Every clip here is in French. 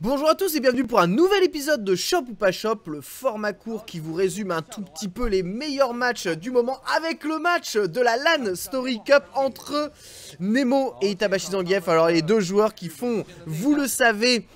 Bonjour à tous et bienvenue pour un nouvel épisode de Shop ou pas Shop, le format court qui vous résume un tout petit peu les meilleurs matchs du moment avec le match de la LAN Story Cup entre Nemo et Itabashi Zangief. Alors les deux joueurs qui font, vous le savez,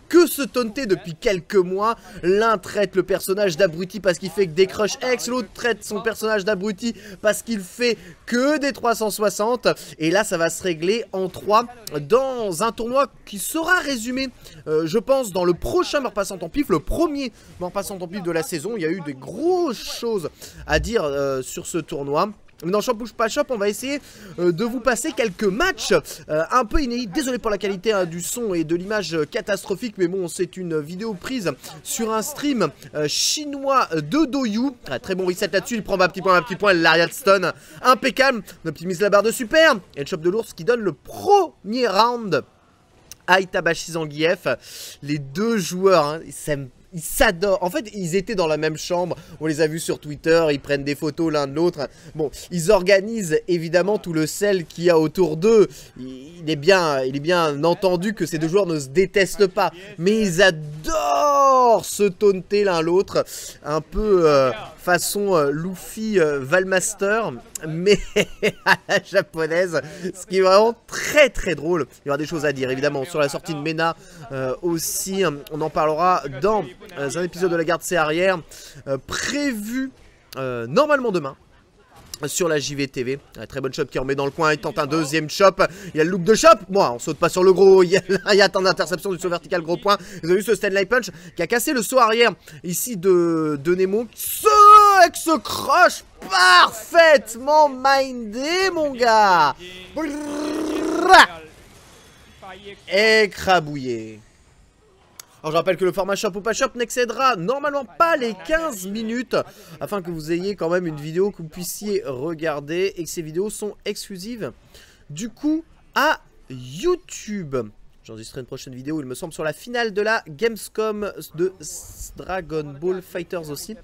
que se taunter depuis quelques mois. L'un traite le personnage d'abruti parce qu'il fait que des crush X, l'autre traite son personnage d'abruti parce qu'il fait que des 360. Et là ça va se régler en 3 dans un tournoi qui sera résumé je pense dans le prochain Mort Passant en Pif, le premier Mort Passant en Pif de la saison. Il y a eu des grosses choses à dire sur ce tournoi. Dans Shop ou pas Shop, on va essayer de vous passer quelques matchs un peu inédits. Désolé pour la qualité du son et de l'image catastrophique, mais bon, c'est une vidéo prise sur un stream chinois de Doyu. Très bon reset là-dessus, il prend un petit point, l'Ariat Stone impeccable. On optimise la barre de super et le Chop de l'ours qui donne le premier round à Itabashi Zangief. Les deux joueurs, hein, ils s'adorent. En fait, ils étaient dans la même chambre. On les a vus sur Twitter. Ils prennent des photos l'un de l'autre. Bon, ils organisent évidemment tout le sel qu'il y a autour d'eux. Il est bien entendu que ces deux joueurs ne se détestent pas. Mais ils adorent se taunter l'un l'autre. Un peu façon Luffy Valmaster. Mais à la japonaise. Ce qui est vraiment très très drôle. Il y aura des choses à dire évidemment sur la sortie de Mena aussi. On en parlera dans un épisode de la garde C arrière prévu normalement demain sur la JVTV. Très bonne Chop qui remet dans le coin. Il tente un deuxième Chop. Il y a le look de Chop. Moi, on saute pas sur le gros. Il y a tant d'interception du saut vertical gros point. Vous avez vu ce Stanley Punch qui a cassé le saut arrière ici de Nemo. Avec ce crush parfaitement mindé, mon gars. Écrabouillé. Alors je rappelle que le format Shop ou pas Shop n'excédera normalement pas les 15 minutes afin que vous ayez quand même une vidéo que vous puissiez regarder et que ces vidéos sont exclusives du coup à YouTube. J'enregistrerai une prochaine vidéo, il me semble, sur la finale de la Gamescom de Dragon Ball Fighters aussi,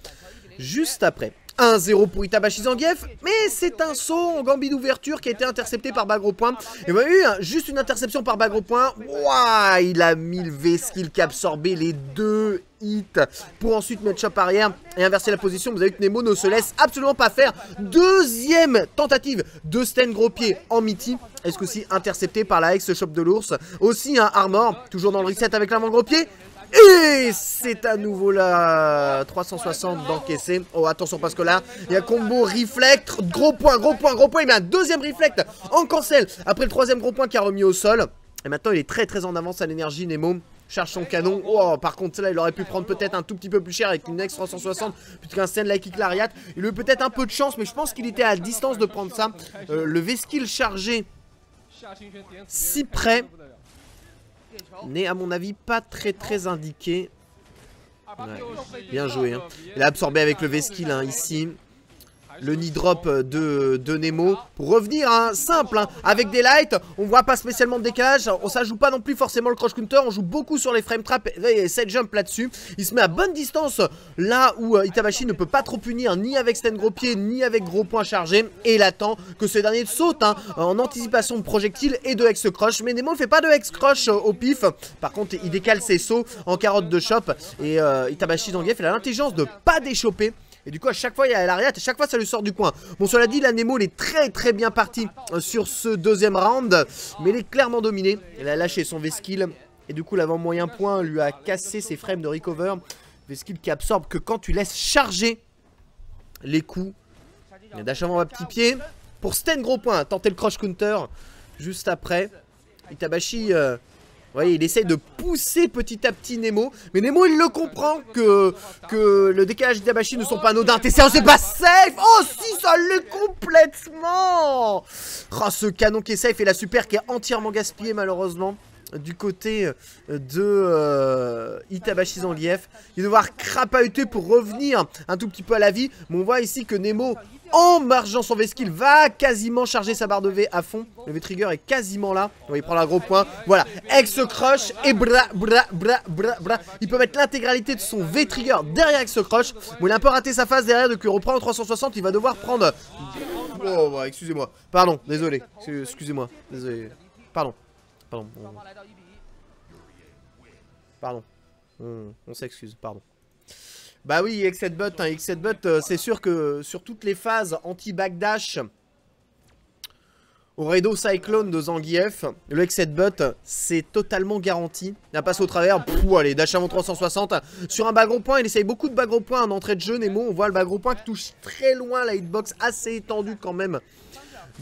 juste après. 1-0 pour Itabashi Zangief, mais c'est un saut en gambit d'ouverture qui a été intercepté par Bagro Point. Et vous avez vu, hein, juste une interception par Bagro Point. Ouah, il a mis le V-Skill qui a absorbé les deux hits pour ensuite mettre Chop arrière et inverser la position. Vous avez vu que Nemo ne se laisse absolument pas faire. Deuxième tentative de Sten gros pied en Mitty. Est-ce que aussi intercepté par la ex Chop de l'ours. Aussi un Armor, toujours dans le reset avec l'avant gros pied. Et c'est à nouveau la 360 d'encaisser. Oh attention parce que là il y a combo reflect. Gros point. Il met un deuxième reflect en cancel après le troisième gros point qui a remis au sol. Et maintenant il est très en avance à l'énergie. Nemo charge son canon. Oh, par contre là il aurait pu prendre peut-être un tout petit peu plus cher avec une ex 360 plutôt qu'un stand like Lariat. Il a eu peut-être un peu de chance, mais je pense qu'il était à distance de prendre ça. Le V-Skill chargé si près n'est à mon avis pas très indiqué. Ouais, bien joué hein. Il a absorbé avec le V-Skill hein, ici. Le knee drop de Nemo pour revenir hein, simple hein, avec des lights. On voit pas spécialement de décalage. On ça joue pas non plus forcément le crush counter. On joue beaucoup sur les frame traps et set jump là-dessus. Il se met à bonne distance là où Itabashi ne peut pas trop punir ni avec stand gros pied ni avec gros point chargé. Et il attend que ce dernier saute hein, en anticipation de projectile et de hex crush. Mais Nemo ne fait pas de hex crush au pif. Par contre il décale ses sauts en carotte de Chop. Et Itabashi Zangief il a l'intelligence de pas déchoper. Et du coup à chaque fois il y a l'Ariat et chaque fois ça lui sort du coin. Bon cela dit la Nemo il est très bien parti sur ce deuxième round. Mais il est clairement dominé. Il a lâché son V-Skill. Et du coup l'avant moyen point lui a cassé ses frames de recover. V-Skill qui absorbe que quand tu laisses charger les coups. Il y a dash avant à petit pied. Pour Sten gros point, tenter le crush counter juste après. Itabashi vous voyez, il essaye de pousser petit à petit Nemo. Mais Nemo, il le comprend que le décalage d'Itabashi ne sont pas anodins. TCA, c'est pas safe. Oh, si, ça l'est complètement. Oh, ce canon qui est safe et la super qui est entièrement gaspillée, malheureusement. Du côté de Itabashi Zangief. Il va devoir crapahuter pour revenir un tout petit peu à la vie. Mais on voit ici que Nemo, en margeant son V-Skill, va quasiment charger sa barre de V à fond. Le V-Trigger est quasiment là. Donc il prend un gros point. Voilà, ex-crush et bra. Il peut mettre l'intégralité de son V-Trigger derrière ex-crush. Bon, il a un peu raté sa phase derrière, donc il reprend en 360. Il va devoir prendre... Oh, bah, excusez-moi. Pardon, désolé. Excusez-moi. Désolé. Pardon. Pardon. On s'excuse, pardon. Bah oui, X7Bot, hein, X7Bot, c'est sûr que sur toutes les phases anti-backdash au Raido Cyclone de Zangief, le X7Bot, c'est totalement garanti. Il a passé au travers, allez, dash avant 360. Sur un bas gros point, il essaye beaucoup de bas gros points en entrée de jeu, Nemo. On voit le bas gros point qui touche très loin la hitbox, assez étendue quand même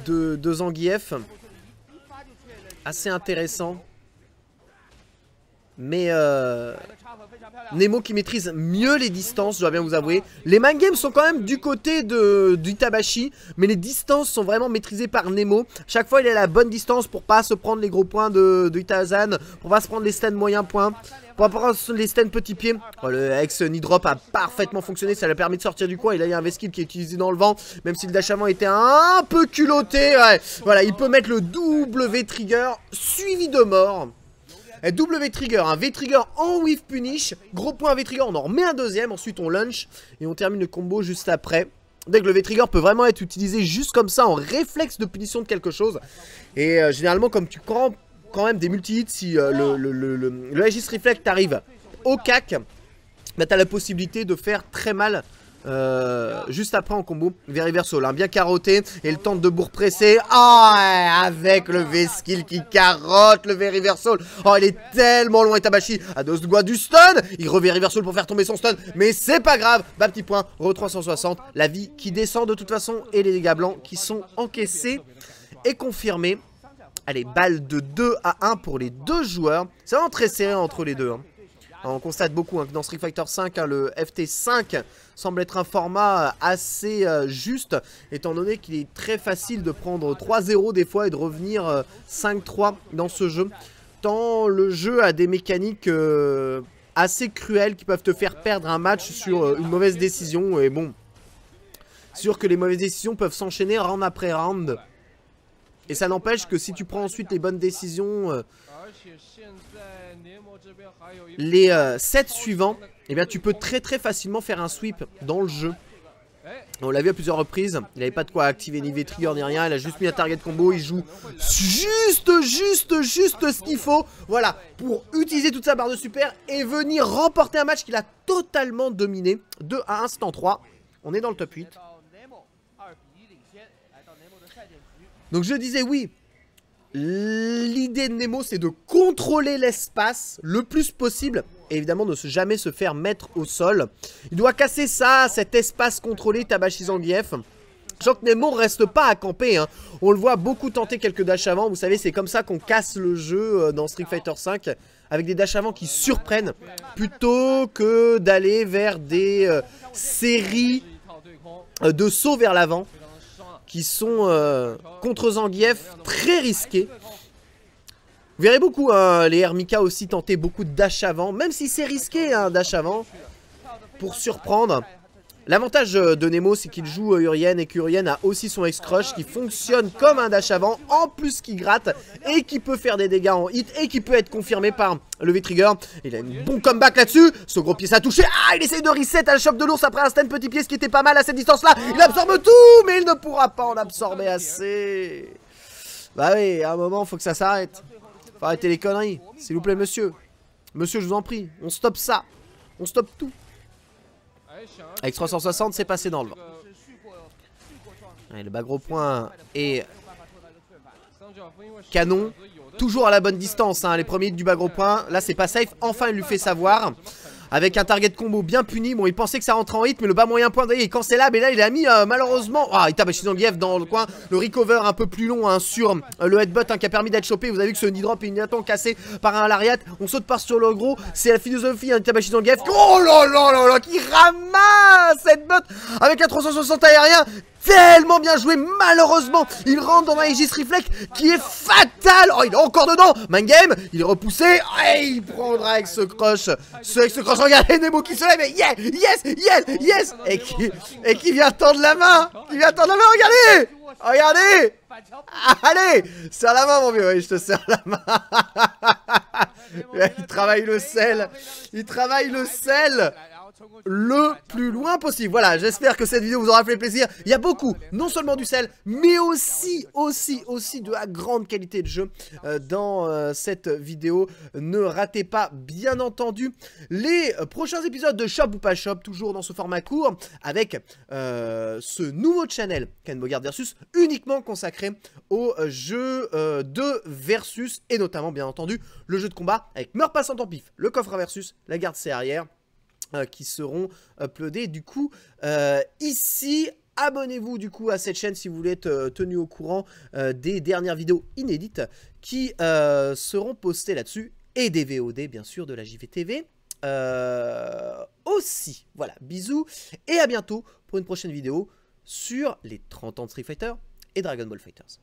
de Zangief. Assez intéressant. Mais Nemo qui maîtrise mieux les distances, je dois bien vous avouer. Les mind games sont quand même du côté du Itabashi, mais les distances sont vraiment maîtrisées par Nemo. Chaque fois il a la bonne distance pour pas se prendre les gros points de Itazan, pour pas se prendre les stands moyens points, pour pas prendre les stands petits pieds. Le X Nidrop a parfaitement fonctionné, ça lui a permis de sortir du coin. Et là il y a un V-skill qui est utilisé dans le vent, même si le dash avant était un peu culotté. Ouais. Voilà, il peut mettre le W trigger suivi de mort. W trigger, un V trigger en whiff punish, gros point V trigger, on en remet un deuxième, ensuite on lunch et on termine le combo juste après. Dès que le V trigger peut vraiment être utilisé juste comme ça en réflexe de punition de quelque chose. Et généralement comme tu prends quand même des multi-hits, si le Aegis Reflect t'arrive au cac, bah t'as la possibilité de faire très mal. Juste après en combo, V-Reversal, hein, bien carotté. Et le temps de bourre pressé. Oh, avec le V-Skill qui carotte le V-Reversal. Oh, il est tellement loin, Itabashi. À dos de doigt du stun. Il re-V-Reversal pour faire tomber son stun. Mais c'est pas grave. Bas petit point, re 360. La vie qui descend de toute façon. Et les dégâts blancs qui sont encaissés et confirmés. Allez, balle de 2 à 1 pour les deux joueurs. C'est vraiment très serré entre les deux. Hein. On constate beaucoup que dans Street Fighter V, le FT5 semble être un format assez juste, étant donné qu'il est très facile de prendre 3-0 des fois et de revenir 5-3 dans ce jeu. Tant le jeu a des mécaniques assez cruelles qui peuvent te faire perdre un match sur une mauvaise décision. Et bon, sûr que les mauvaises décisions peuvent s'enchaîner round après round. Et ça n'empêche que si tu prends ensuite les bonnes décisions... les sets suivants, eh bien tu peux très facilement faire un sweep dans le jeu. On l'a vu à plusieurs reprises, il n'avait pas de quoi activer ni V-Trigger ni rien, il a juste mis un target combo, il joue juste ce qu'il faut, voilà, pour utiliser toute sa barre de super et venir remporter un match qu'il a totalement dominé. 2 à 1, c'est en 3, on est dans le top 8. Donc je disais oui. L'idée de Nemo, c'est de contrôler l'espace le plus possible. Et évidemment, de jamais se faire mettre au sol. Il doit casser ça, cet espace contrôlé, Itabashi Zangief. Je sens que Nemo reste pas à camper. Hein. On le voit beaucoup tenter quelques dash avant. Vous savez, c'est comme ça qu'on casse le jeu dans Street Fighter V. Avec des dash avant qui surprennent. Plutôt que d'aller vers des séries de sauts vers l'avant. Qui sont contre Zangief très risqués. Vous verrez beaucoup les Hermika aussi tenter beaucoup de dash avant. Même si c'est risqué un dash avant. Pour surprendre. L'avantage de Nemo c'est qu'il joue Urien. Et qu'Urien a aussi son X-Crush qui fonctionne comme un dash avant. En plus qui gratte. Et qui peut faire des dégâts en hit. Et qui peut être confirmé par le V-Trigger. Il a un bon comeback là-dessus. Ce gros pied ça a touché. Ah, il essaye de reset à la chope de l'ours après un stand petit pied. Ce qui était pas mal à cette distance là. Il absorbe tout. Mais il ne pourra pas en absorber assez. Bah oui, à un moment faut que ça s'arrête. Faut arrêter les conneries. S'il vous plaît monsieur. Monsieur je vous en prie. On stoppe ça. On stoppe tout. Avec 360 c'est passé dans le vent. Allez, le bas gros point est canon. Toujours à la bonne distance hein, les premiers hits du bas gros point. Là c'est pas safe, enfin il lui fait savoir. Avec un target combo bien puni. Bon il pensait que ça rentrait en hit mais le bas moyen point il est cancellable. Et là il a mis malheureusement Itabashi Zangief dans le coin. Le recover un peu plus long hein, sur le headbutt hein, qui a permis d'être chopé. Vous avez vu que ce Nidrop est immédiatement cassé par un lariat. On saute par sur le gros. C'est la philosophie hein, Itabashi Zangief. Oh là là là là, qui ramasse cette botte avec un 360 aérien. Tellement bien joué, malheureusement il rentre dans un Aegis Reflect qui est fatal. Oh il est encore dedans. Mind game, il est repoussé. Et il prendra avec ce crush. Regardez Nemo qui se lève et yes. Et qui vient tendre la main. Regardez. Allez, serre la main mon vieux. Oui, je te serre la main. Il travaille le sel. le plus loin possible. Voilà, j'espère que cette vidéo vous aura fait plaisir. Il y a beaucoup, non seulement du sel, mais aussi de la grande qualité de jeu dans cette vidéo. Ne ratez pas, bien entendu, les prochains épisodes de Shop ou pas Shop, toujours dans ce format court, avec ce nouveau channel Ken Bogard Versus, uniquement consacré aux jeux de Versus, et notamment, bien entendu, le jeu de combat avec meurtre passant en pif, le coffre à Versus, la garde c'est arrière, qui seront uploadés du coup ici. Abonnez-vous du coup à cette chaîne si vous voulez être tenu au courant des dernières vidéos inédites qui seront postées là-dessus, et des VOD bien sûr de la JVTV aussi. Voilà, bisous et à bientôt pour une prochaine vidéo sur les 30 ans de Street Fighter et Dragon Ball FighterZ.